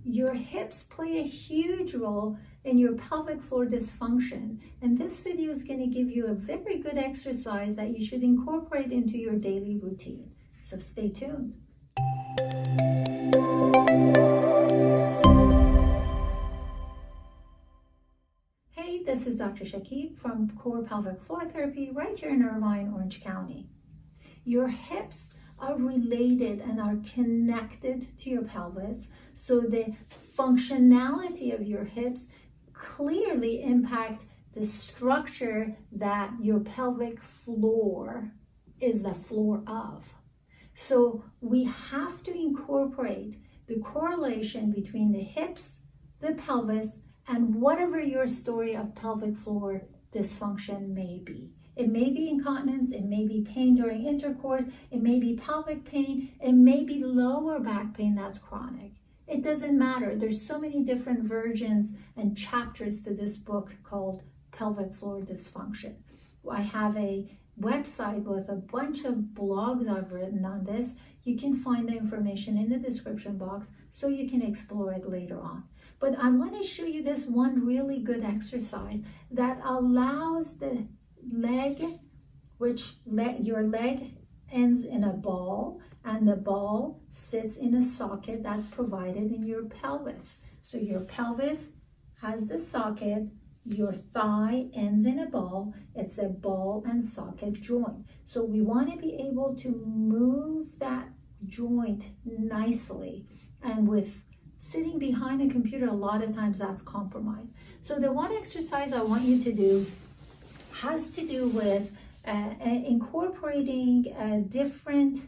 Your hips play a huge role in your pelvic floor dysfunction, and this video is going to give you a very good exercise that you should incorporate into your daily routine. So stay tuned. Hey, this is Dr. Shakib from Core Pelvic Floor Therapy right here in Irvine, Orange County. Your hips are related and are connected to your pelvis, so the functionality of your hips clearly impact the structure that your pelvic floor is the floor of. So we have to incorporate the correlation between the hips, the pelvis, and whatever your story of pelvic floor dysfunction may be. It may be incontinence, it may be pain during intercourse, it may be pelvic pain, it may be lower back pain that's chronic. It doesn't matter. There's so many different versions and chapters to this book called Pelvic Floor Dysfunction. I have a website with a bunch of blogs I've written on this. You can find the information in the description box so you can explore it later on. But I want to show you this one really good exercise that allows the leg, your leg ends in a ball, and the ball sits in a socket that's provided in your pelvis. So your pelvis has the socket, your thigh ends in a ball. It's a ball and socket joint. So we want to be able to move that joint nicely, and with sitting behind a computer, a lot of times that's compromised. So the one exercise I want you to do has to do with incorporating different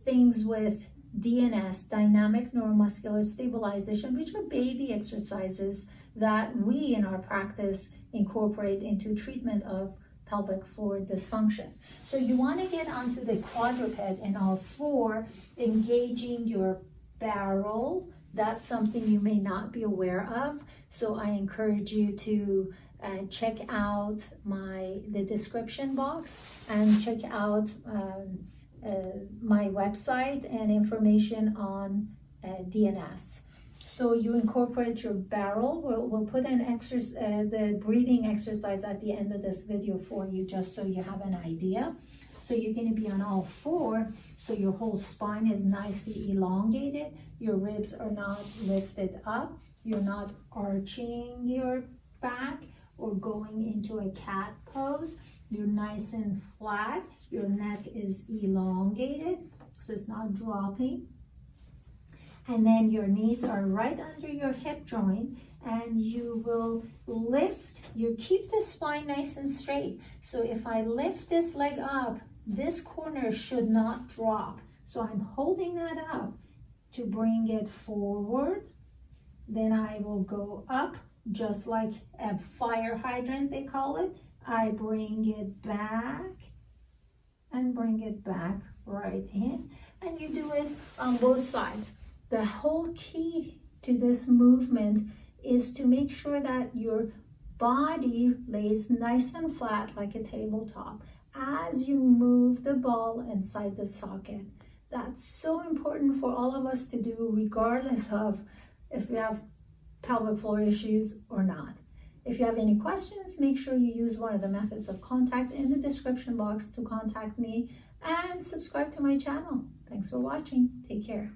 things with DNS, dynamic neuromuscular stabilization, which are baby exercises that we in our practice incorporate into treatment of pelvic floor dysfunction. So you want to get onto the quadruped in all four, engaging your barrel. That's something you may not be aware of. So I encourage you to check out the description box and check out my website and information on DNS. So you incorporate your barrel. We'll put the breathing exercise at the end of this video for you, just so you have an idea. So you're going to be on all four, so your whole spine is nicely elongated. Your ribs are not lifted up. You're not arching your back or going into a cat pose. You're nice and flat. Your neck is elongated, so it's not dropping. And then your knees are right under your hip joint, and you will lift, you keep the spine nice and straight. So if I lift this leg up, this corner should not drop. So I'm holding that up to bring it forward. Then I will go up, just like a fire hydrant, they call it. I bring it back and bring it back right in. And you do it on both sides. The whole key to this movement is to make sure that your body lays nice and flat like a tabletop as you move the ball inside the socket. That's so important for all of us to do, regardless of if we have pelvic floor issues or not. If you have any questions, make sure you use one of the methods of contact in the description box to contact me, and subscribe to my channel. Thanks for watching. Take care.